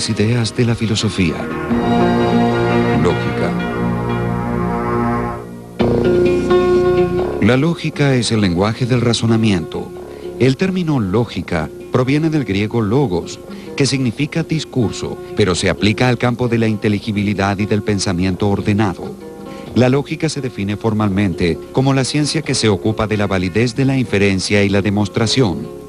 principales ideas de la filosofía. Lógica. La lógica es el lenguaje del razonamiento. El término lógica proviene del griego logos, que significa discurso, pero se aplica al campo de la inteligibilidad y del pensamiento ordenado. La lógica se define formalmente como la ciencia que se ocupa de la validez de la inferencia y la demostración.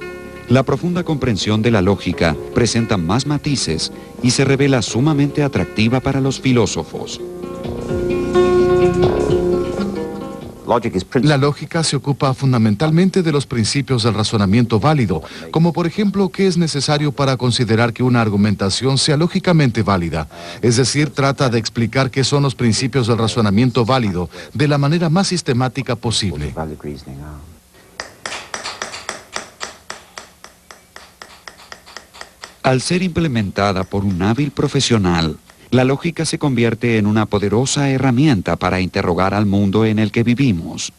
La profunda comprensión de la lógica presenta más matices y se revela sumamente atractiva para los filósofos. La lógica se ocupa fundamentalmente de los principios del razonamiento válido, como por ejemplo qué es necesario para considerar que una argumentación sea lógicamente válida. Es decir, trata de explicar qué son los principios del razonamiento válido de la manera más sistemática posible. Al ser implementada por un hábil profesional, la lógica se convierte en una poderosa herramienta para interrogar al mundo en el que vivimos.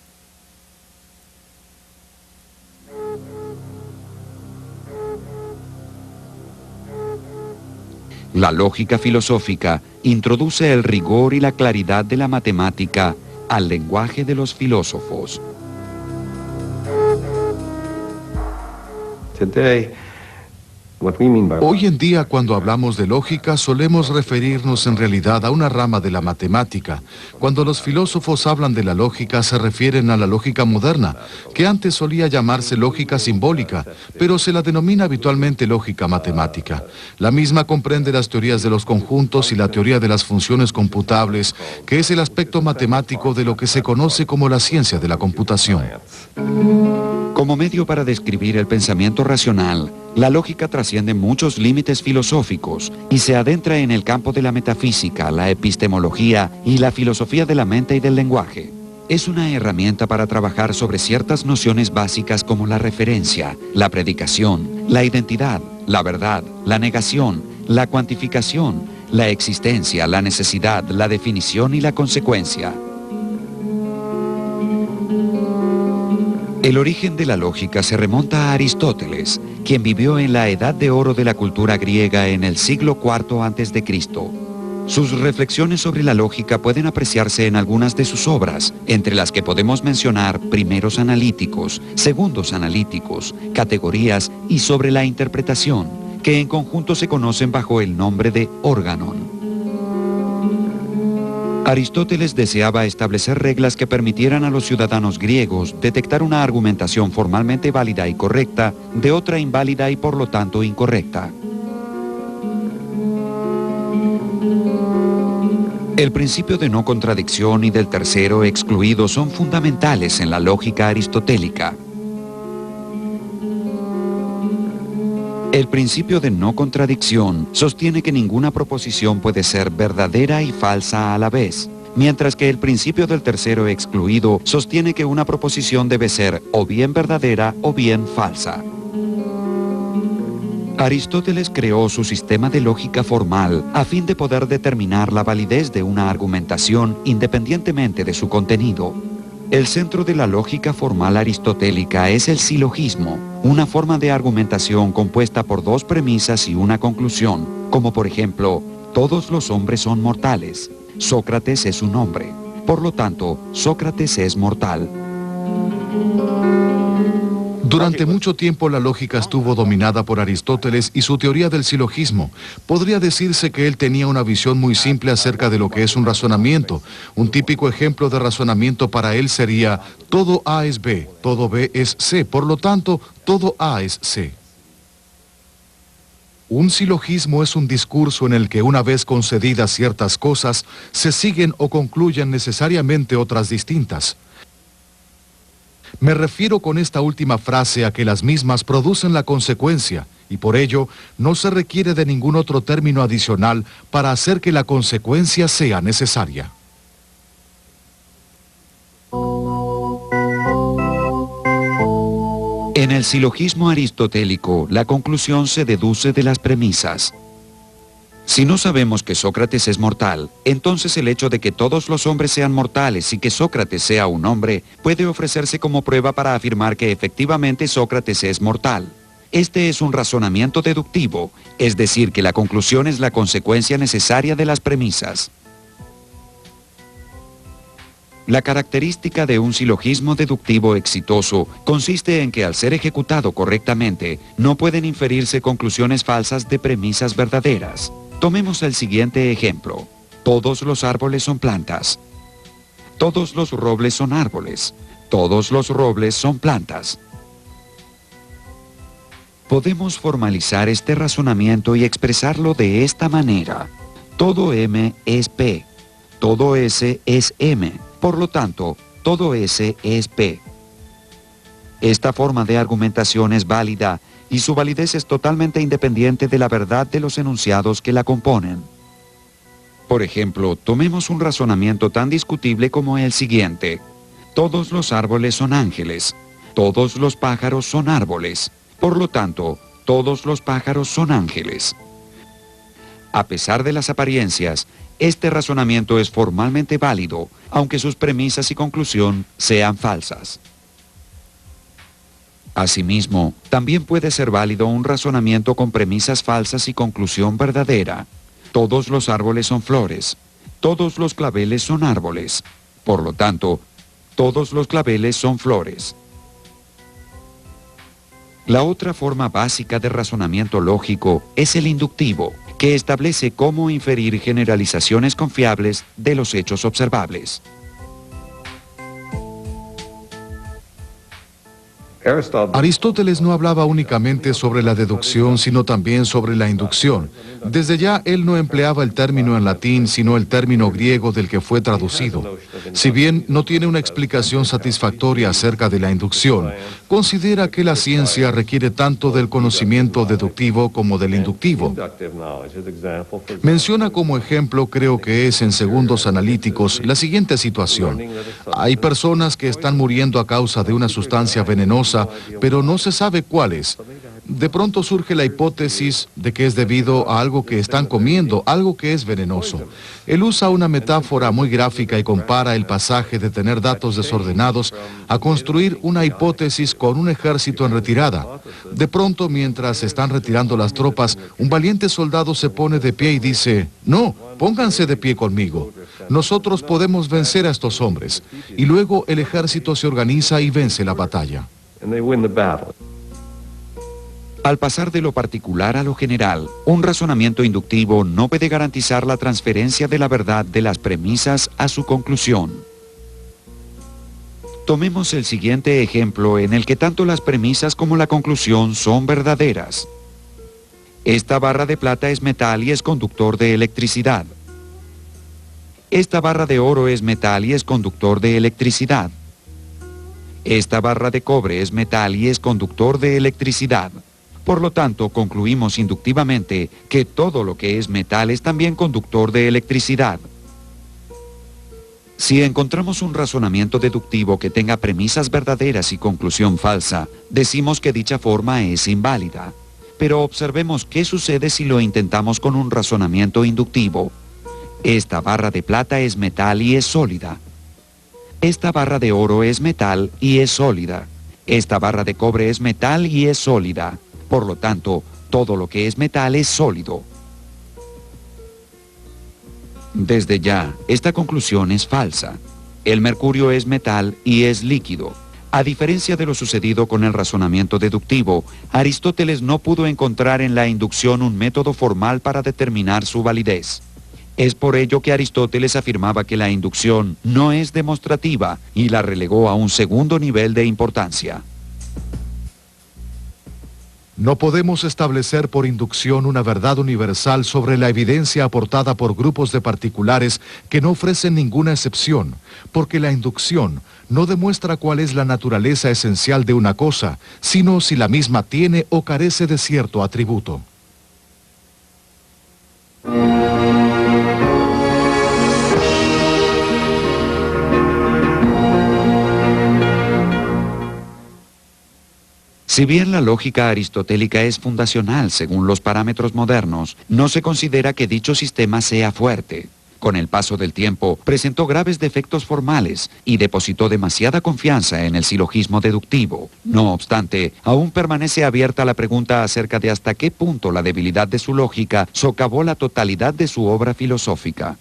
La lógica filosófica introduce el rigor y la claridad de la matemática al lenguaje de los filósofos. Hoy en día, cuando hablamos de lógica, solemos referirnos en realidad a una rama de la matemática. Cuando los filósofos hablan de la lógica, se refieren a la lógica moderna, que antes solía llamarse lógica simbólica, pero se la denomina habitualmente lógica matemática. La misma comprende las teorías de los conjuntos y la teoría de las funciones computables, que es el aspecto matemático de lo que se conoce como la ciencia de la computación. Como medio para describir el pensamiento racional, la lógica trasciende muchos límites filosóficos y se adentra en el campo de la metafísica, la epistemología y la filosofía de la mente y del lenguaje. Es una herramienta para trabajar sobre ciertas nociones básicas como la referencia, la predicación, la identidad, la verdad, la negación, la cuantificación, la existencia, la necesidad, la definición y la consecuencia. El origen de la lógica se remonta a Aristóteles, quien vivió en la edad de oro de la cultura griega en el siglo IV a.C. Sus reflexiones sobre la lógica pueden apreciarse en algunas de sus obras, entre las que podemos mencionar primeros analíticos, segundos analíticos, categorías y sobre la interpretación, que en conjunto se conocen bajo el nombre de órganon. Aristóteles deseaba establecer reglas que permitieran a los ciudadanos griegos detectar una argumentación formalmente válida y correcta de otra inválida y por lo tanto incorrecta. El principio de no contradicción y del tercero excluido son fundamentales en la lógica aristotélica. El principio de no contradicción sostiene que ninguna proposición puede ser verdadera y falsa a la vez, mientras que el principio del tercero excluido sostiene que una proposición debe ser o bien verdadera o bien falsa. Aristóteles creó su sistema de lógica formal a fin de poder determinar la validez de una argumentación independientemente de su contenido. El centro de la lógica formal aristotélica es el silogismo, una forma de argumentación compuesta por dos premisas y una conclusión, como por ejemplo, todos los hombres son mortales. Sócrates es un hombre. Por lo tanto, Sócrates es mortal. Durante mucho tiempo la lógica estuvo dominada por Aristóteles y su teoría del silogismo. Podría decirse que él tenía una visión muy simple acerca de lo que es un razonamiento. Un típico ejemplo de razonamiento para él sería: todo A es B, todo B es C, por lo tanto, todo A es C. Un silogismo es un discurso en el que, una vez concedidas ciertas cosas, se siguen o concluyen necesariamente otras distintas. Me refiero con esta última frase a que las mismas producen la consecuencia, y por ello no se requiere de ningún otro término adicional para hacer que la consecuencia sea necesaria. En el silogismo aristotélico, la conclusión se deduce de las premisas. Si no sabemos que Sócrates es mortal, entonces el hecho de que todos los hombres sean mortales y que Sócrates sea un hombre puede ofrecerse como prueba para afirmar que efectivamente Sócrates es mortal. Este es un razonamiento deductivo, es decir, que la conclusión es la consecuencia necesaria de las premisas. La característica de un silogismo deductivo exitoso consiste en que al ser ejecutado correctamente, no pueden inferirse conclusiones falsas de premisas verdaderas. Tomemos el siguiente ejemplo. Todos los árboles son plantas. Todos los robles son árboles. Todos los robles son plantas. Podemos formalizar este razonamiento y expresarlo de esta manera. Todo M es P. Todo S es M. Por lo tanto, todo S es P. Esta forma de argumentación es válida y su validez es totalmente independiente de la verdad de los enunciados que la componen. Por ejemplo, tomemos un razonamiento tan discutible como el siguiente. Todos los árboles son ángeles. Todos los pájaros son árboles. Por lo tanto, todos los pájaros son ángeles. A pesar de las apariencias, este razonamiento es formalmente válido, aunque sus premisas y conclusión sean falsas. Asimismo, también puede ser válido un razonamiento con premisas falsas y conclusión verdadera. Todos los árboles son flores. Todos los claveles son árboles. Por lo tanto, todos los claveles son flores. La otra forma básica de razonamiento lógico es el inductivo, que establece cómo inferir generalizaciones confiables de los hechos observables. Aristóteles no hablaba únicamente sobre la deducción, sino también sobre la inducción. Desde ya, él no empleaba el término en latín, sino el término griego del que fue traducido. Si bien no tiene una explicación satisfactoria acerca de la inducción, considera que la ciencia requiere tanto del conocimiento deductivo como del inductivo. Menciona como ejemplo, creo que es en Segundos Analíticos, la siguiente situación. Hay personas que están muriendo a causa de una sustancia venenosa, pero no se sabe cuál es. De pronto surge la hipótesis de que es debido a algo que están comiendo, algo que es venenoso. Él usa una metáfora muy gráfica y compara el pasaje de tener datos desordenados a construir una hipótesis con un ejército en retirada. De pronto, mientras están retirando las tropas, un valiente soldado se pone de pie y dice, no, pónganse de pie conmigo. Nosotros podemos vencer a estos hombres. Y luego el ejército se organiza y vence la batalla. Al pasar de lo particular a lo general, un razonamiento inductivo no puede garantizar la transferencia de la verdad de las premisas a su conclusión. Tomemos el siguiente ejemplo en el que tanto las premisas como la conclusión son verdaderas. Esta barra de plata es metal y es conductor de electricidad. Esta barra de oro es metal y es conductor de electricidad. Esta barra de cobre es metal y es conductor de electricidad. Por lo tanto, concluimos inductivamente que todo lo que es metal es también conductor de electricidad. Si encontramos un razonamiento deductivo que tenga premisas verdaderas y conclusión falsa, decimos que dicha forma es inválida. Pero observemos qué sucede si lo intentamos con un razonamiento inductivo. Esta barra de plata es metal y es sólida. Esta barra de oro es metal y es sólida. Esta barra de cobre es metal y es sólida. Por lo tanto, todo lo que es metal es sólido. Desde ya, esta conclusión es falsa. El mercurio es metal y es líquido. A diferencia de lo sucedido con el razonamiento deductivo, Aristóteles no pudo encontrar en la inducción un método formal para determinar su validez. Es por ello que Aristóteles afirmaba que la inducción no es demostrativa y la relegó a un segundo nivel de importancia. No podemos establecer por inducción una verdad universal sobre la evidencia aportada por grupos de particulares que no ofrecen ninguna excepción, porque la inducción no demuestra cuál es la naturaleza esencial de una cosa, sino si la misma tiene o carece de cierto atributo. Si bien la lógica aristotélica es fundacional según los parámetros modernos, no se considera que dicho sistema sea fuerte. Con el paso del tiempo, presentó graves defectos formales y depositó demasiada confianza en el silogismo deductivo. No obstante, aún permanece abierta la pregunta acerca de hasta qué punto la debilidad de su lógica socavó la totalidad de su obra filosófica.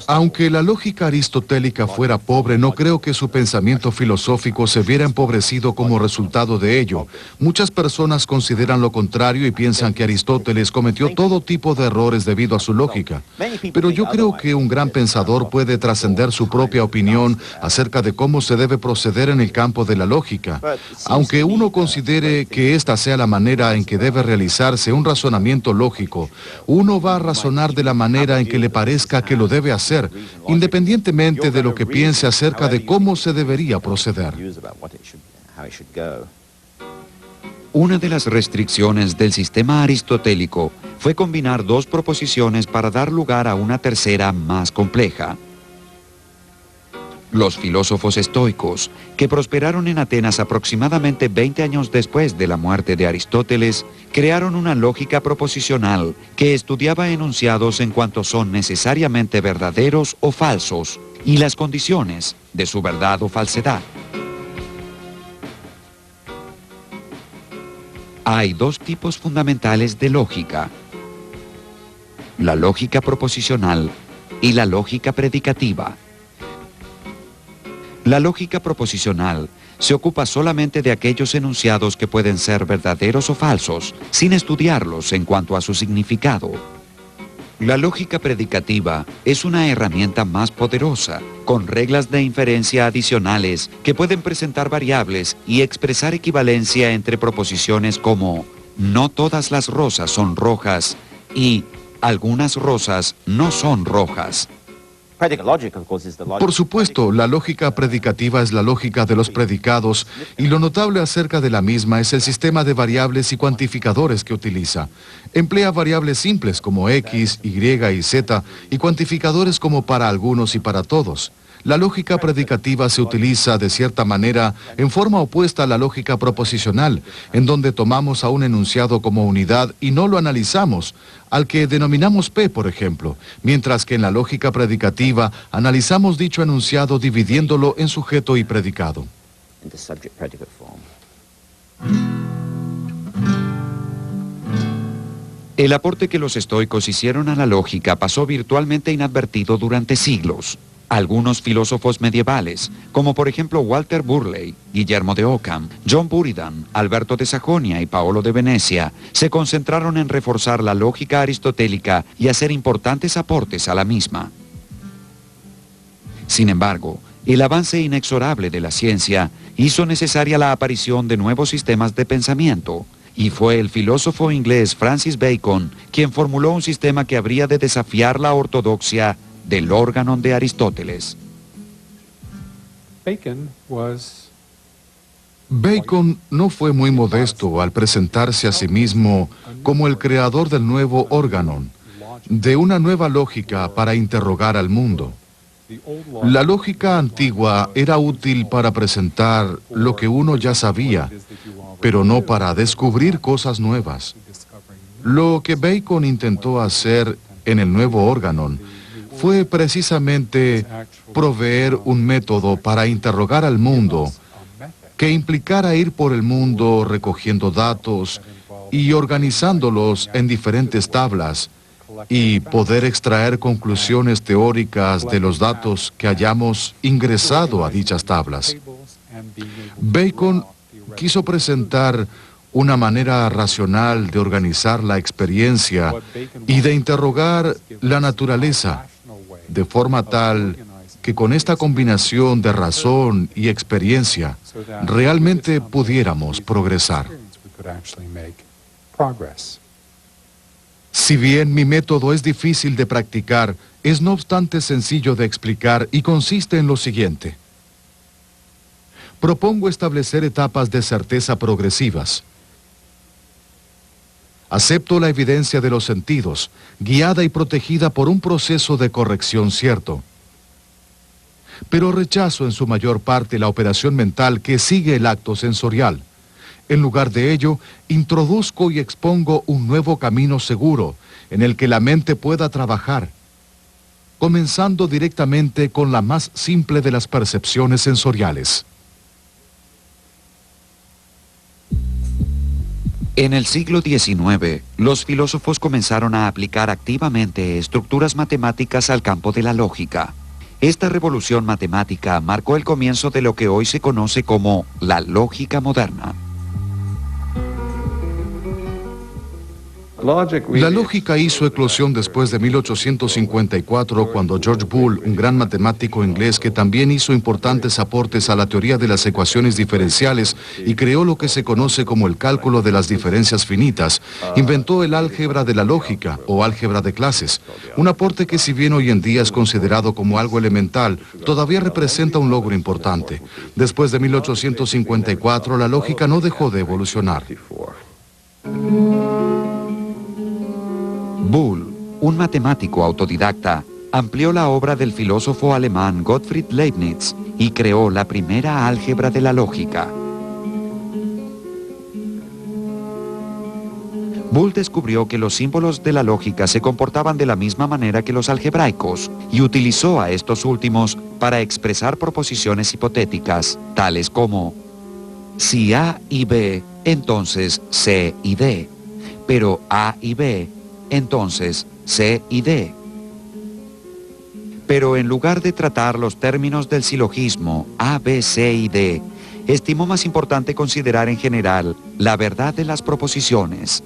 Aunque la lógica aristotélica fuera pobre, no creo que su pensamiento filosófico se viera empobrecido como resultado de ello. Muchas personas consideran lo contrario y piensan que Aristóteles cometió todo tipo de errores debido a su lógica. Pero yo creo que un gran pensador puede trascender su propia opinión acerca de cómo se debe proceder en el campo de la lógica. Aunque uno considere que esta sea la manera en que debe realizarse un razonamiento lógico, uno va a razonar de la manera en que le parezca que lo debe hacer, independientemente de lo que piense acerca de cómo se debería proceder. Una de las restricciones del sistema aristotélico fue combinar dos proposiciones para dar lugar a una tercera más compleja. Los filósofos estoicos, que prosperaron en Atenas aproximadamente 20 años después de la muerte de Aristóteles, crearon una lógica proposicional que estudiaba enunciados en cuanto son necesariamente verdaderos o falsos y las condiciones de su verdad o falsedad. Hay dos tipos fundamentales de lógica: la lógica proposicional y la lógica predicativa. La lógica proposicional se ocupa solamente de aquellos enunciados que pueden ser verdaderos o falsos, sin estudiarlos en cuanto a su significado. La lógica predicativa es una herramienta más poderosa, con reglas de inferencia adicionales que pueden presentar variables y expresar equivalencia entre proposiciones como no todas las rosas son rojas y algunas rosas no son rojas. Por supuesto, la lógica predicativa es la lógica de los predicados, y lo notable acerca de la misma es el sistema de variables y cuantificadores que utiliza. Emplea variables simples como X, Y y Z, y cuantificadores como para algunos y para todos. La lógica predicativa se utiliza, de cierta manera, en forma opuesta a la lógica proposicional, en donde tomamos a un enunciado como unidad y no lo analizamos, al que denominamos P, por ejemplo, mientras que en la lógica predicativa analizamos dicho enunciado dividiéndolo en sujeto y predicado. El aporte que los estoicos hicieron a la lógica pasó virtualmente inadvertido durante siglos. Algunos filósofos medievales, como por ejemplo Walter Burley, Guillermo de Ockham, John Buridan, Alberto de Sajonia y Paolo de Venecia, se concentraron en reforzar la lógica aristotélica y hacer importantes aportes a la misma. Sin embargo, el avance inexorable de la ciencia hizo necesaria la aparición de nuevos sistemas de pensamiento, y fue el filósofo inglés Francis Bacon quien formuló un sistema que habría de desafiar la ortodoxia del órganon de Aristóteles. Bacon no fue muy modesto al presentarse a sí mismo como el creador del nuevo órganon, de una nueva lógica para interrogar al mundo. La lógica antigua era útil para presentar lo que uno ya sabía, pero no para descubrir cosas nuevas. Lo que Bacon intentó hacer en el nuevo órganon fue precisamente proveer un método para interrogar al mundo que implicara ir por el mundo recogiendo datos y organizándolos en diferentes tablas y poder extraer conclusiones teóricas de los datos que hayamos ingresado a dichas tablas. Bacon quiso presentar una manera racional de organizar la experiencia y de interrogar la naturaleza, de forma tal que con esta combinación de razón y experiencia realmente pudiéramos progresar. Si bien mi método es difícil de practicar, es no obstante sencillo de explicar y consiste en lo siguiente. Propongo establecer etapas de certeza progresivas. Acepto la evidencia de los sentidos, guiada y protegida por un proceso de corrección cierto. Pero rechazo en su mayor parte la operación mental que sigue el acto sensorial. En lugar de ello, introduzco y expongo un nuevo camino seguro, en el que la mente pueda trabajar, comenzando directamente con la más simple de las percepciones sensoriales. En el siglo XIX, los filósofos comenzaron a aplicar activamente estructuras matemáticas al campo de la lógica. Esta revolución matemática marcó el comienzo de lo que hoy se conoce como la lógica moderna. La lógica hizo eclosión después de 1854, cuando George Boole, un gran matemático inglés que también hizo importantes aportes a la teoría de las ecuaciones diferenciales y creó lo que se conoce como el cálculo de las diferencias finitas, inventó el álgebra de la lógica o álgebra de clases, un aporte que, si bien hoy en día es considerado como algo elemental, todavía representa un logro importante. Después de 1854, la lógica no dejó de evolucionar. Boole, un matemático autodidacta, amplió la obra del filósofo alemán Gottfried Leibniz y creó la primera álgebra de la lógica. Boole descubrió que los símbolos de la lógica se comportaban de la misma manera que los algebraicos y utilizó a estos últimos para expresar proposiciones hipotéticas, tales como: si A y B, entonces C y D, pero A y B, entonces C y D. Pero en lugar de tratar los términos del silogismo A, B, C y D, estimó más importante considerar en general la verdad de las proposiciones.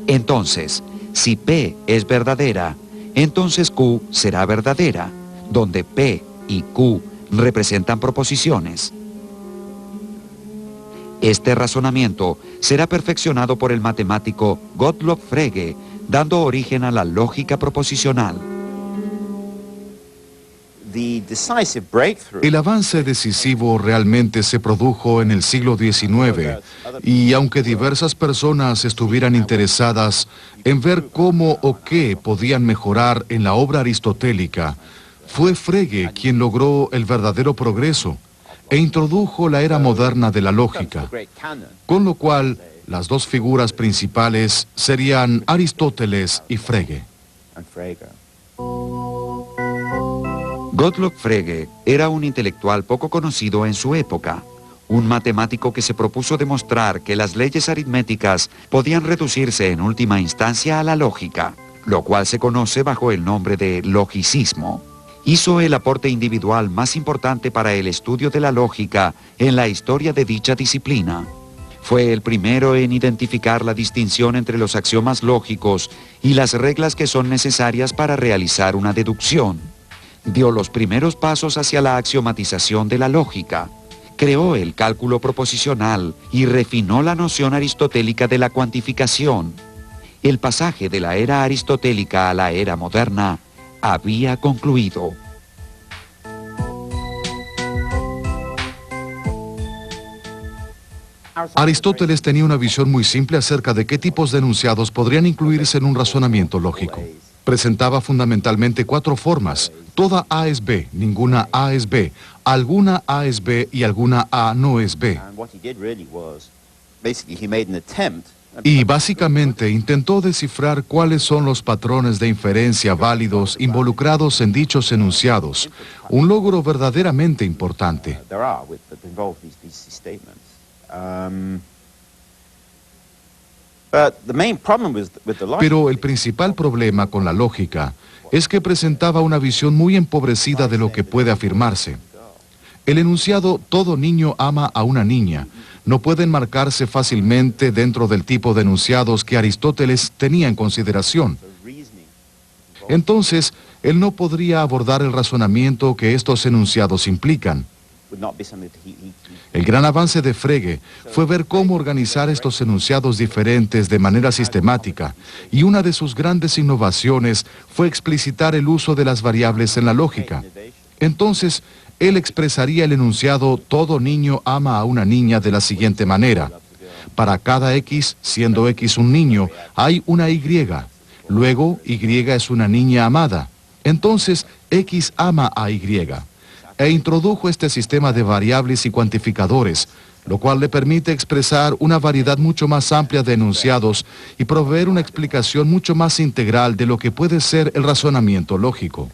Entonces, si P es verdadera, entonces Q será verdadera, donde P y Q representan proposiciones. Este razonamiento será perfeccionado por el matemático Gottlob Frege, dando origen a la lógica proposicional. El avance decisivo realmente se produjo en el siglo XIX, y aunque diversas personas estuvieran interesadas en ver cómo o qué podían mejorar en la obra aristotélica, fue Frege quien logró el verdadero progreso e introdujo la era moderna de la lógica, con lo cual las dos figuras principales serían Aristóteles y Frege. Gottlob Frege era un intelectual poco conocido en su época, un matemático que se propuso demostrar que las leyes aritméticas podían reducirse en última instancia a la lógica, lo cual se conoce bajo el nombre de logicismo. Hizo el aporte individual más importante para el estudio de la lógica en la historia de dicha disciplina. Fue el primero en identificar la distinción entre los axiomas lógicos y las reglas que son necesarias para realizar una deducción. Dio los primeros pasos hacia la axiomatización de la lógica. Creó el cálculo proposicional y refinó la noción aristotélica de la cuantificación. El pasaje de la era aristotélica a la era moderna había concluido. Aristóteles tenía una visión muy simple acerca de qué tipos de enunciados podrían incluirse en un razonamiento lógico. Presentaba fundamentalmente 4 formas. Toda A es B, ninguna A es B, alguna A es B y alguna A no es B. Y básicamente intentó descifrar cuáles son los patrones de inferencia válidos involucrados en dichos enunciados, un logro verdaderamente importante. Pero el principal problema con la lógica es que presentaba una visión muy empobrecida de lo que puede afirmarse. El enunciado "todo niño ama a una niña" no puede enmarcarse fácilmente dentro del tipo de enunciados que Aristóteles tenía en consideración. Entonces, él no podría abordar el razonamiento que estos enunciados implican. El gran avance de Frege fue ver cómo organizar estos enunciados diferentes de manera sistemática, y una de sus grandes innovaciones fue explicitar el uso de las variables en la lógica. Entonces, él expresaría el enunciado "todo niño ama a una niña" de la siguiente manera: para cada X, siendo X un niño, hay una Y. Luego, Y es una niña amada. Entonces, X ama a Y. E introdujo este sistema de variables y cuantificadores, lo cual le permite expresar una variedad mucho más amplia de enunciados y proveer una explicación mucho más integral de lo que puede ser el razonamiento lógico.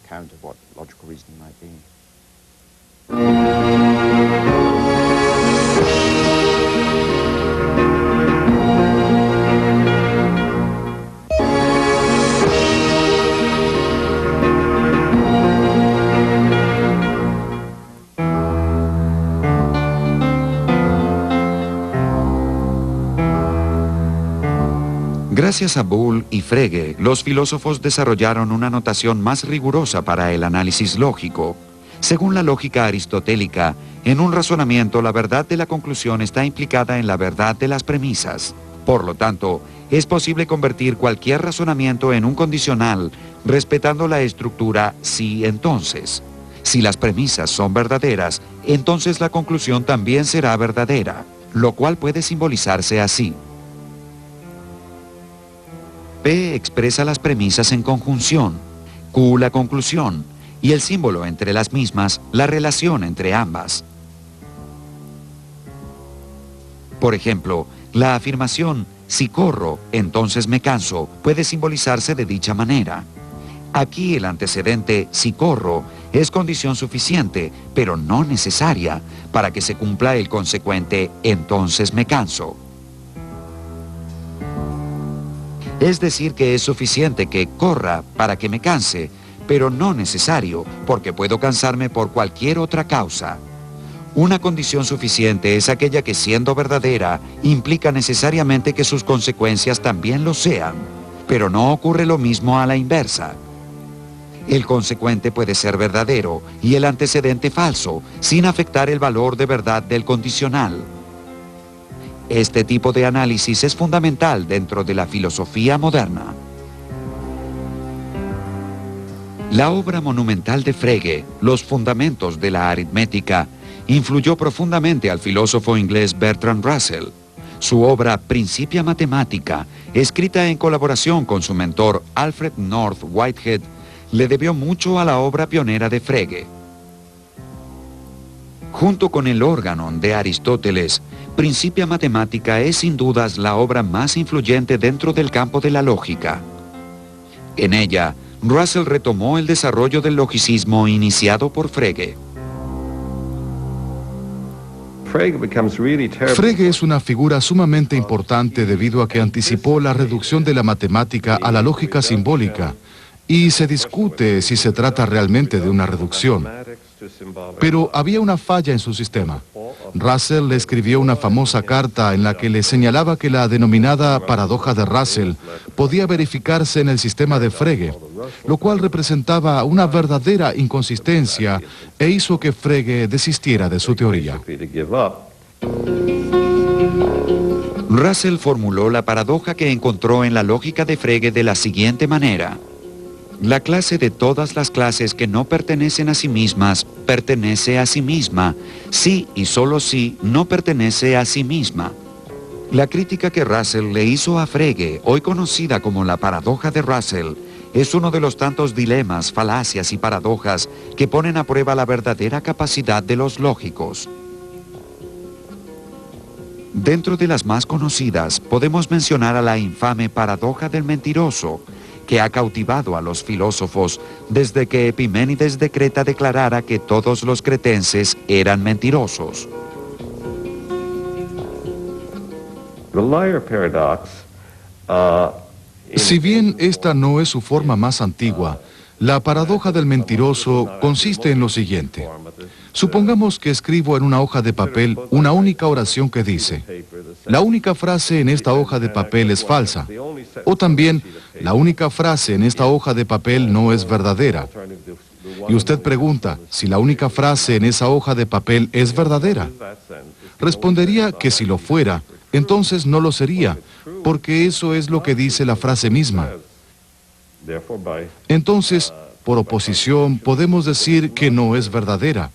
Gracias a Boole y Frege, los filósofos desarrollaron una notación más rigurosa para el análisis lógico. Según la lógica aristotélica, en un razonamiento la verdad de la conclusión está implicada en la verdad de las premisas. Por lo tanto, es posible convertir cualquier razonamiento en un condicional, respetando la estructura si-entonces. Si las premisas son verdaderas, entonces la conclusión también será verdadera, lo cual puede simbolizarse así. P expresa las premisas en conjunción, Q la conclusión, y el símbolo entre las mismas, la relación entre ambas. Por ejemplo, la afirmación, si corro, entonces me canso, puede simbolizarse de dicha manera. Aquí el antecedente, si corro, es condición suficiente, pero no necesaria, para que se cumpla el consecuente, entonces me canso. Es decir, que es suficiente que corra para que me canse, pero no necesario, porque puedo cansarme por cualquier otra causa. Una condición suficiente es aquella que, siendo verdadera, implica necesariamente que sus consecuencias también lo sean, pero no ocurre lo mismo a la inversa. El consecuente puede ser verdadero y el antecedente falso, sin afectar el valor de verdad del condicional. Este tipo de análisis es fundamental dentro de la filosofía moderna. La obra monumental de Frege, Los fundamentos de la aritmética, influyó profundamente al filósofo inglés Bertrand Russell. Su obra Principia Mathematica, escrita en colaboración con su mentor Alfred North Whitehead, le debió mucho a la obra pionera de Frege. Junto con el Organon de Aristóteles, Principia Mathematica es sin dudas la obra más influyente dentro del campo de la lógica. En ella, Russell retomó el desarrollo del logicismo iniciado por Frege. Frege es una figura sumamente importante debido a que anticipó la reducción de la matemática a la lógica simbólica, y se discute si se trata realmente de una reducción. Pero había una falla en su sistema. Russell le escribió una famosa carta en la que le señalaba que la denominada paradoja de Russell podía verificarse en el sistema de Frege, lo cual representaba una verdadera inconsistencia e hizo que Frege desistiera de su teoría. Russell formuló la paradoja que encontró en la lógica de Frege de la siguiente manera. La clase de todas las clases que no pertenecen a sí mismas, pertenece a sí misma, si y solo si no pertenece a sí misma. La crítica que Russell le hizo a Frege, hoy conocida como la paradoja de Russell, es uno de los tantos dilemas, falacias y paradojas que ponen a prueba la verdadera capacidad de los lógicos. Dentro de las más conocidas, podemos mencionar a la infame paradoja del mentiroso, que ha cautivado a los filósofos desde que Epiménides de Creta declarara que todos los cretenses eran mentirosos. Si bien esta no es su forma más antigua, la paradoja del mentiroso consiste en lo siguiente. Supongamos que escribo en una hoja de papel una única oración que dice: la única frase en esta hoja de papel es falsa. O también, la única frase en esta hoja de papel no es verdadera. Y usted pregunta si la única frase en esa hoja de papel es verdadera. Respondería que si lo fuera, entonces no lo sería, porque eso es lo que dice la frase misma. Entonces, por oposición, podemos decir que no es verdadera.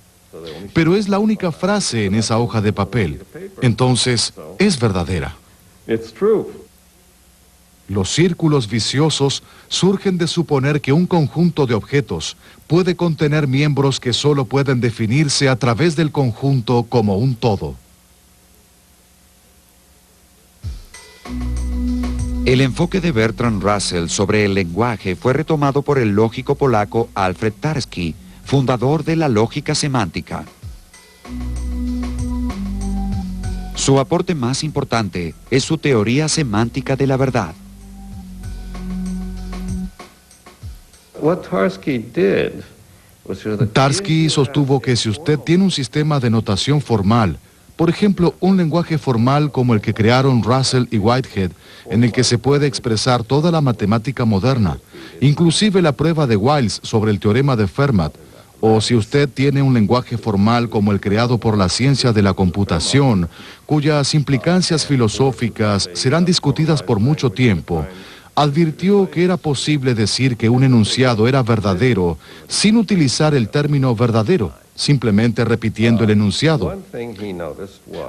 Pero es la única frase en esa hoja de papel. Entonces, es verdadera. Los círculos viciosos surgen de suponer que un conjunto de objetos puede contener miembros que solo pueden definirse a través del conjunto como un todo. El enfoque de Bertrand Russell sobre el lenguaje fue retomado por el lógico polaco Alfred Tarski, fundador de la lógica semántica. Su aporte más importante es su teoría semántica de la verdad. Tarski sostuvo que si usted tiene un sistema de notación formal, por ejemplo, un lenguaje formal como el que crearon Russell y Whitehead, en el que se puede expresar toda la matemática moderna, inclusive la prueba de Wiles sobre el teorema de Fermat, o si usted tiene un lenguaje formal como el creado por la ciencia de la computación, cuyas implicancias filosóficas serán discutidas por mucho tiempo, advirtió que era posible decir que un enunciado era verdadero sin utilizar el término verdadero, simplemente repitiendo el enunciado.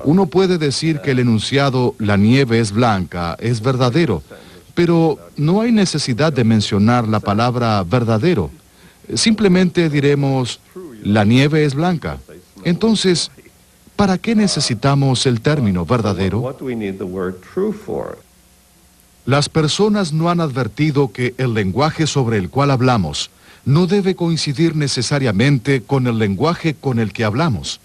Uno puede decir que el enunciado "la nieve es blanca" es verdadero, pero no hay necesidad de mencionar la palabra verdadero. Simplemente diremos "la nieve es blanca". Entonces, ¿para qué necesitamos el término verdadero? Las personas no han advertido que el lenguaje sobre el cual hablamos no debe coincidir necesariamente con el lenguaje con el que hablamos.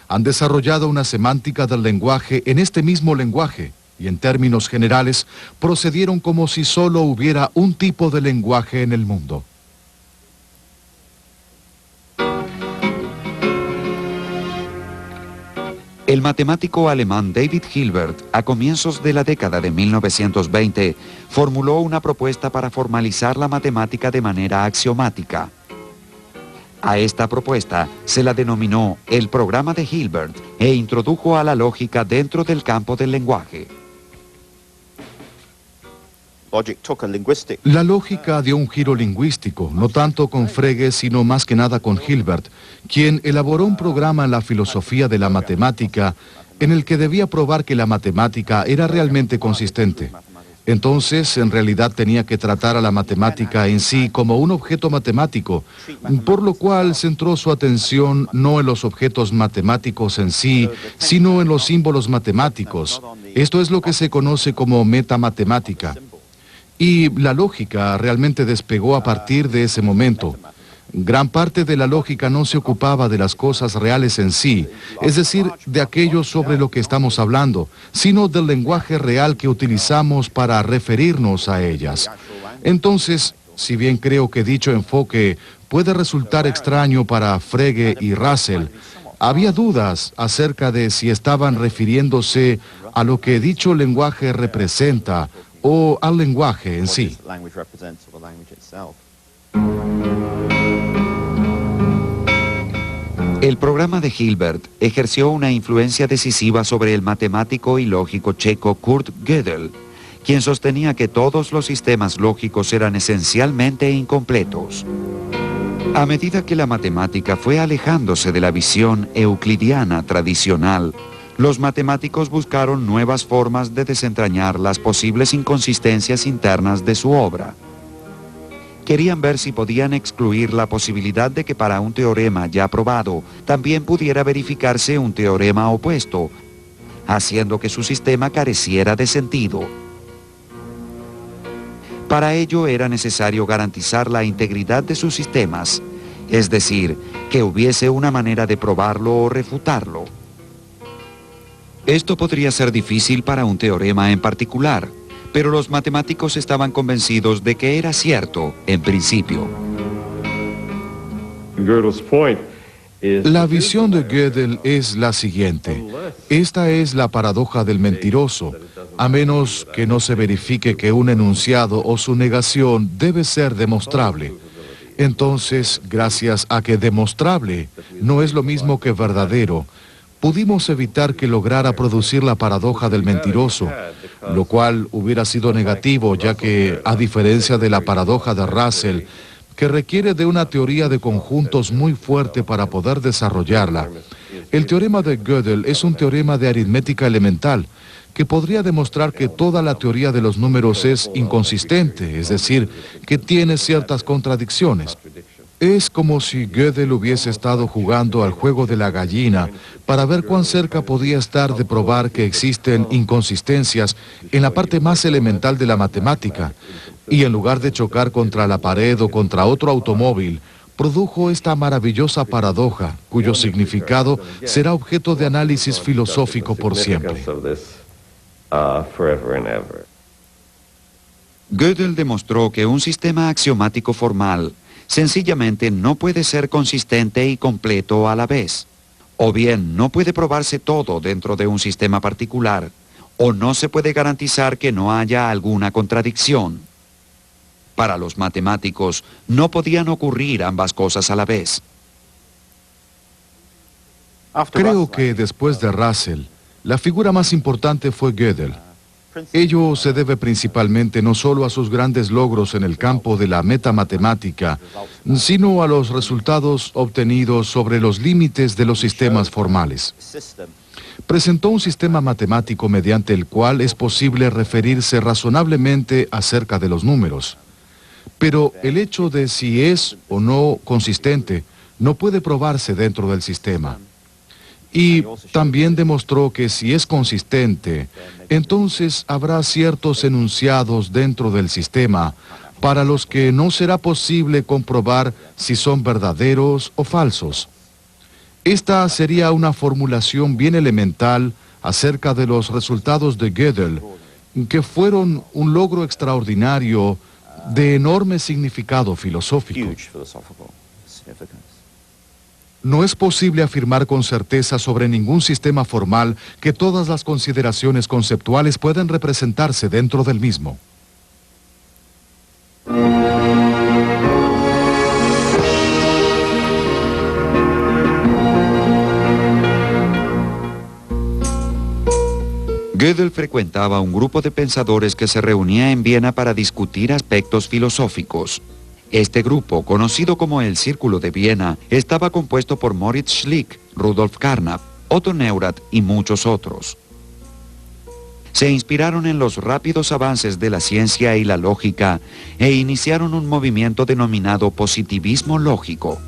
Han desarrollado una semántica del lenguaje en este mismo lenguaje y en términos generales procedieron como si solo hubiera un tipo de lenguaje en el mundo. El matemático alemán David Hilbert, a comienzos de la década de 1920, formuló una propuesta para formalizar la matemática de manera axiomática. A esta propuesta se la denominó el programa de Hilbert e introdujo a la lógica dentro del campo del lenguaje. La lógica dio un giro lingüístico, no tanto con Frege, sino más que nada con Hilbert, quien elaboró un programa en la filosofía de la matemática en el que debía probar que la matemática era realmente consistente. Entonces, en realidad tenía que tratar a la matemática en sí como un objeto matemático, por lo cual centró su atención no en los objetos matemáticos en sí, sino en los símbolos matemáticos. Esto es lo que se conoce como metamatemática. Y la lógica realmente despegó a partir de ese momento. Gran parte de la lógica no se ocupaba de las cosas reales en sí, es decir, de aquello sobre lo que estamos hablando, sino del lenguaje real que utilizamos para referirnos a ellas. Entonces, si bien creo que dicho enfoque puede resultar extraño para Frege y Russell, había dudas acerca de si estaban refiriéndose a lo que dicho lenguaje representa o al lenguaje en sí. El programa de Hilbert ejerció una influencia decisiva sobre el matemático y lógico checo Kurt Gödel, quien sostenía que todos los sistemas lógicos eran esencialmente incompletos. A medida que la matemática fue alejándose de la visión euclidiana tradicional, los matemáticos buscaron nuevas formas de desentrañar las posibles inconsistencias internas de su obra. Querían ver si podían excluir la posibilidad de que para un teorema ya probado también pudiera verificarse un teorema opuesto, haciendo que su sistema careciera de sentido. Para ello era necesario garantizar la integridad de sus sistemas, es decir, que hubiese una manera de probarlo o refutarlo. Esto podría ser difícil para un teorema en particular, pero los matemáticos estaban convencidos de que era cierto en principio. La visión de Gödel es la siguiente. Esta es la paradoja del mentiroso, a menos que no se verifique que un enunciado o su negación debe ser demostrable. Entonces, gracias a que demostrable no es lo mismo que verdadero, pudimos evitar que lograra producir la paradoja del mentiroso, lo cual hubiera sido negativo, ya que, a diferencia de la paradoja de Russell, que requiere de una teoría de conjuntos muy fuerte para poder desarrollarla, el teorema de Gödel es un teorema de aritmética elemental, que podría demostrar que toda la teoría de los números es inconsistente, es decir, que tiene ciertas contradicciones. Es como si Gödel hubiese estado jugando al juego de la gallina para ver cuán cerca podía estar de probar que existen inconsistencias en la parte más elemental de la matemática, y en lugar de chocar contra la pared o contra otro automóvil, produjo esta maravillosa paradoja, cuyo significado será objeto de análisis filosófico por siempre. Gödel demostró que un sistema axiomático formal sencillamente no puede ser consistente y completo a la vez. O bien no puede probarse todo dentro de un sistema particular, o no se puede garantizar que no haya alguna contradicción. Para los matemáticos no podían ocurrir ambas cosas a la vez. Creo que después de Russell, la figura más importante fue Gödel. Ello se debe principalmente no solo a sus grandes logros en el campo de la metamatemática, sino a los resultados obtenidos sobre los límites de los sistemas formales. Presentó un sistema matemático mediante el cual es posible referirse razonablemente acerca de los números. Pero el hecho de si es o no consistente no puede probarse dentro del sistema. Y también demostró que si es consistente, entonces habrá ciertos enunciados dentro del sistema para los que no será posible comprobar si son verdaderos o falsos. Esta sería una formulación bien elemental acerca de los resultados de Gödel, que fueron un logro extraordinario de enorme significado filosófico. No es posible afirmar con certeza sobre ningún sistema formal que todas las consideraciones conceptuales puedan representarse dentro del mismo. Gödel frecuentaba un grupo de pensadores que se reunía en Viena para discutir aspectos filosóficos. Este grupo, conocido como el Círculo de Viena, estaba compuesto por Moritz Schlick, Rudolf Carnap, Otto Neurath y muchos otros. Se inspiraron en los rápidos avances de la ciencia y la lógica e iniciaron un movimiento denominado positivismo lógico.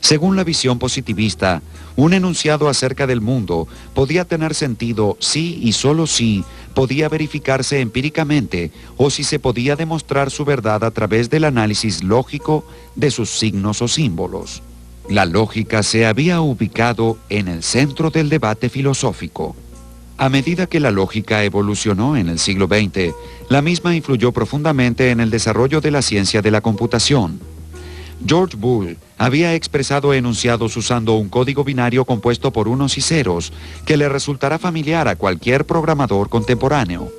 Según la visión positivista, un enunciado acerca del mundo podía tener sentido si y solo si podía verificarse empíricamente o si se podía demostrar su verdad a través del análisis lógico de sus signos o símbolos. La lógica se había ubicado en el centro del debate filosófico. A medida que la lógica evolucionó en el siglo XX, la misma influyó profundamente en el desarrollo de la ciencia de la computación. George Boole había expresado enunciados usando un código binario compuesto por unos y ceros que le resultará familiar a cualquier programador contemporáneo.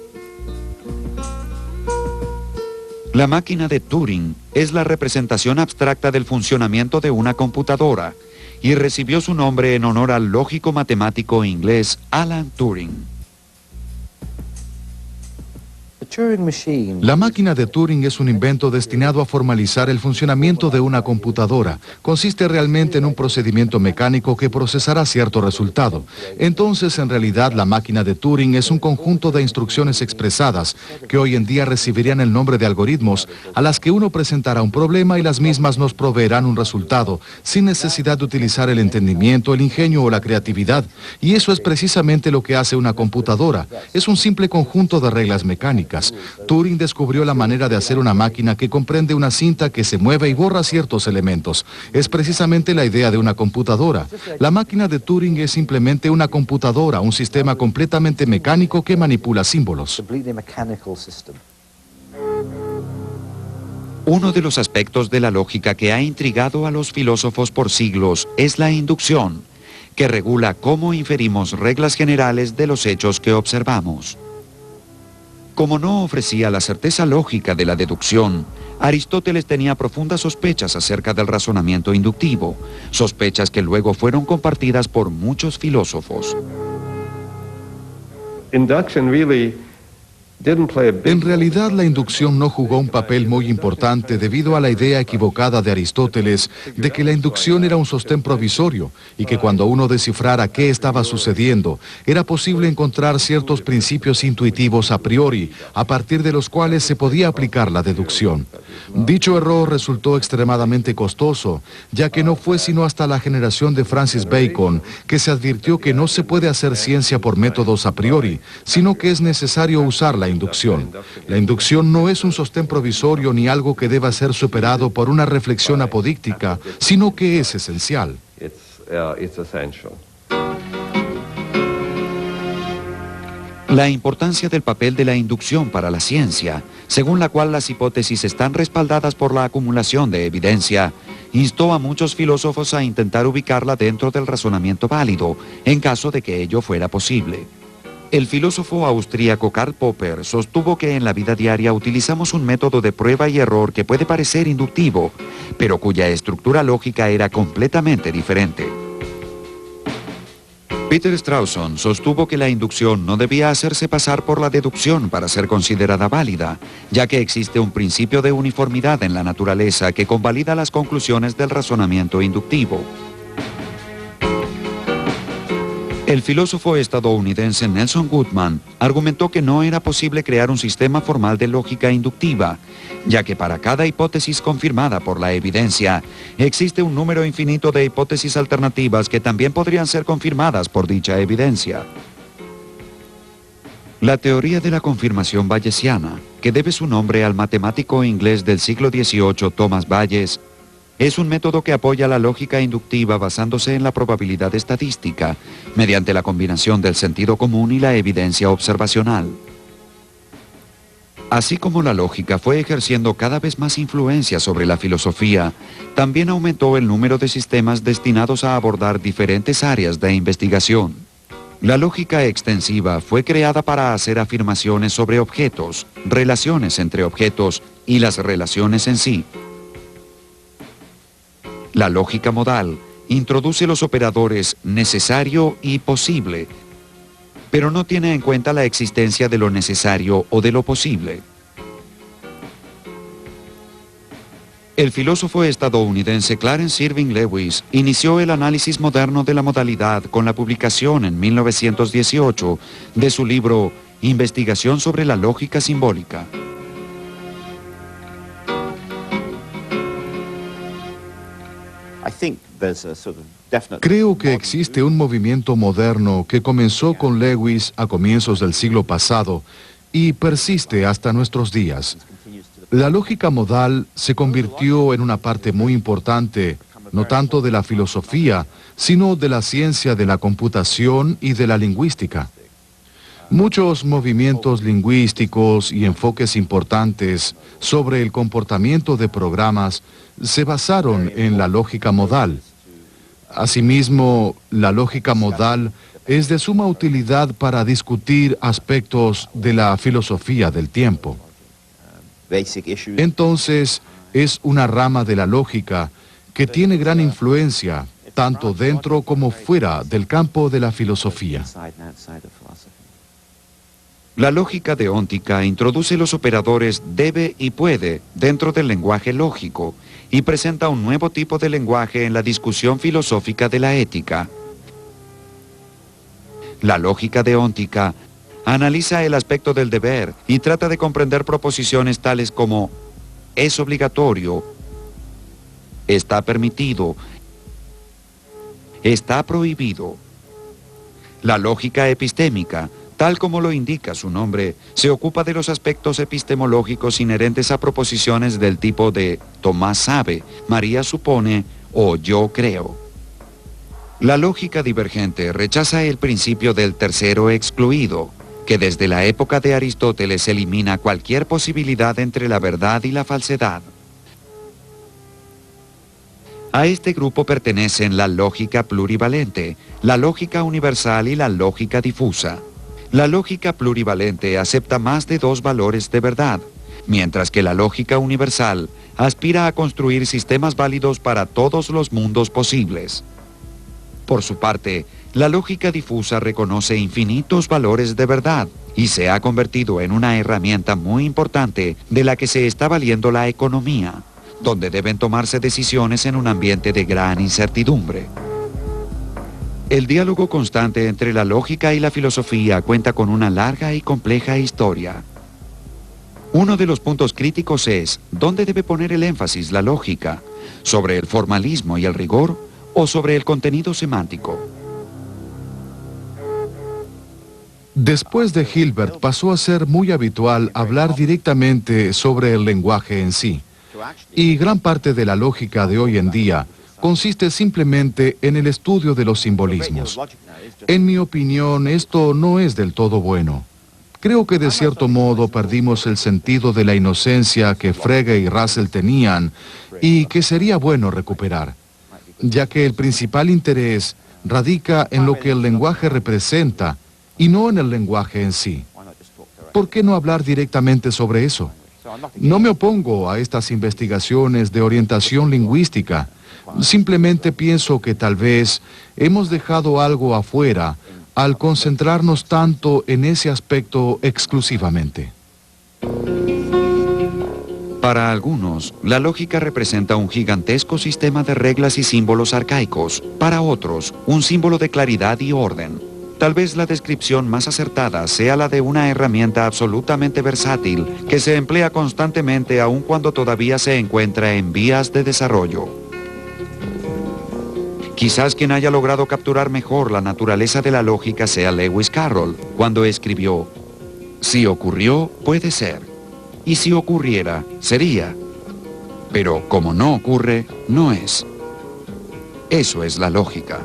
La máquina de Turing es la representación abstracta del funcionamiento de una computadora y recibió su nombre en honor al lógico matemático inglés Alan Turing. La máquina de Turing es un invento destinado a formalizar el funcionamiento de una computadora. Consiste realmente en un procedimiento mecánico que procesará cierto resultado. Entonces, en realidad, la máquina de Turing es un conjunto de instrucciones expresadas que hoy en día recibirían el nombre de algoritmos, a las que uno presentará un problema y las mismas nos proveerán un resultado, sin necesidad de utilizar el entendimiento, el ingenio o la creatividad. Y eso es precisamente lo que hace una computadora. Es un simple conjunto de reglas mecánicas. Turing descubrió la manera de hacer una máquina que comprende una cinta que se mueve y borra ciertos elementos. Es precisamente la idea de una computadora. La máquina de Turing es simplemente una computadora, un sistema completamente mecánico que manipula símbolos. Uno de los aspectos de la lógica que ha intrigado a los filósofos por siglos es la inducción, que regula cómo inferimos reglas generales de los hechos que observamos. Como no ofrecía la certeza lógica de la deducción, Aristóteles tenía profundas sospechas acerca del razonamiento inductivo, sospechas que luego fueron compartidas por muchos filósofos. En realidad, la inducción no jugó un papel muy importante debido a la idea equivocada de Aristóteles de que la inducción era un sostén provisorio y que cuando uno descifrara qué estaba sucediendo, era posible encontrar ciertos principios intuitivos a priori, a partir de los cuales se podía aplicar la deducción. Dicho error resultó extremadamente costoso, ya que no fue sino hasta la generación de Francis Bacon que se advirtió que no se puede hacer ciencia por métodos a priori, sino que es necesario usar la inducción. La inducción no es un sostén provisorio ni algo que deba ser superado por una reflexión apodíctica, sino que es esencial. La importancia del papel de la inducción para la ciencia, según la cual las hipótesis están respaldadas por la acumulación de evidencia, instó a muchos filósofos a intentar ubicarla dentro del razonamiento válido, en caso de que ello fuera posible. El filósofo austríaco Karl Popper sostuvo que en la vida diaria utilizamos un método de prueba y error que puede parecer inductivo, pero cuya estructura lógica era completamente diferente. Peter Strawson sostuvo que la inducción no debía hacerse pasar por la deducción para ser considerada válida, ya que existe un principio de uniformidad en la naturaleza que convalida las conclusiones del razonamiento inductivo. El filósofo estadounidense Nelson Goodman argumentó que no era posible crear un sistema formal de lógica inductiva, ya que para cada hipótesis confirmada por la evidencia, existe un número infinito de hipótesis alternativas que también podrían ser confirmadas por dicha evidencia. La teoría de la confirmación bayesiana, que debe su nombre al matemático inglés del siglo XVIII Thomas Bayes, es un método que apoya la lógica inductiva basándose en la probabilidad estadística, mediante la combinación del sentido común y la evidencia observacional. Así como la lógica fue ejerciendo cada vez más influencia sobre la filosofía, también aumentó el número de sistemas destinados a abordar diferentes áreas de investigación. La lógica extensiva fue creada para hacer afirmaciones sobre objetos, relaciones entre objetos y las relaciones en sí. La lógica modal introduce los operadores necesario y posible, pero no tiene en cuenta la existencia de lo necesario o de lo posible. El filósofo estadounidense Clarence Irving Lewis inició el análisis moderno de la modalidad con la publicación en 1918 de su libro Investigación sobre la lógica simbólica. Creo que existe un movimiento moderno que comenzó con Lewis a comienzos del siglo pasado y persiste hasta nuestros días. La lógica modal se convirtió en una parte muy importante, no tanto de la filosofía, sino de la ciencia de la computación y de la lingüística. Muchos movimientos lingüísticos y enfoques importantes sobre el comportamiento de programas se basaron en la lógica modal. Asimismo, la lógica modal es de suma utilidad para discutir aspectos de la filosofía del tiempo. Entonces, es una rama de la lógica que tiene gran influencia, tanto dentro como fuera del campo de la filosofía. La lógica deóntica introduce los operadores debe y puede dentro del lenguaje lógico y presenta un nuevo tipo de lenguaje en la discusión filosófica de la ética. La lógica deóntica analiza el aspecto del deber y trata de comprender proposiciones tales como es obligatorio, está permitido, está prohibido. La lógica epistémica, tal como lo indica su nombre, se ocupa de los aspectos epistemológicos inherentes a proposiciones del tipo de Tomás sabe, María supone o yo creo. La lógica divergente rechaza el principio del tercero excluido, que desde la época de Aristóteles elimina cualquier posibilidad entre la verdad y la falsedad. A este grupo pertenecen la lógica plurivalente, la lógica universal y la lógica difusa. La lógica plurivalente acepta más de dos valores de verdad, mientras que la lógica universal aspira a construir sistemas válidos para todos los mundos posibles. Por su parte, la lógica difusa reconoce infinitos valores de verdad, y se ha convertido en una herramienta muy importante de la que se está valiendo la economía, donde deben tomarse decisiones en un ambiente de gran incertidumbre. El diálogo constante entre la lógica y la filosofía cuenta con una larga y compleja historia. Uno de los puntos críticos es dónde debe poner el énfasis la lógica, sobre el formalismo y el rigor o sobre el contenido semántico. Después de Hilbert pasó a ser muy habitual hablar directamente sobre el lenguaje en sí. Y gran parte de la lógica de hoy en día consiste simplemente en el estudio de los simbolismos. En mi opinión, esto no es del todo bueno. Creo que de cierto modo perdimos el sentido de la inocencia que Frege y Russell tenían y que sería bueno recuperar, ya que el principal interés radica en lo que el lenguaje representa y no en el lenguaje en sí. ¿Por qué no hablar directamente sobre eso? No me opongo a estas investigaciones de orientación lingüística. Simplemente pienso que tal vez hemos dejado algo afuera al concentrarnos tanto en ese aspecto exclusivamente. Para algunos, la lógica representa un gigantesco sistema de reglas y símbolos arcaicos. Para otros, un símbolo de claridad y orden. Tal vez la descripción más acertada sea la de una herramienta absolutamente versátil que se emplea constantemente aun cuando todavía se encuentra en vías de desarrollo. Quizás quien haya logrado capturar mejor la naturaleza de la lógica sea Lewis Carroll, cuando escribió: si ocurrió, puede ser, y si ocurriera, sería, pero como no ocurre, no es. Eso es la lógica.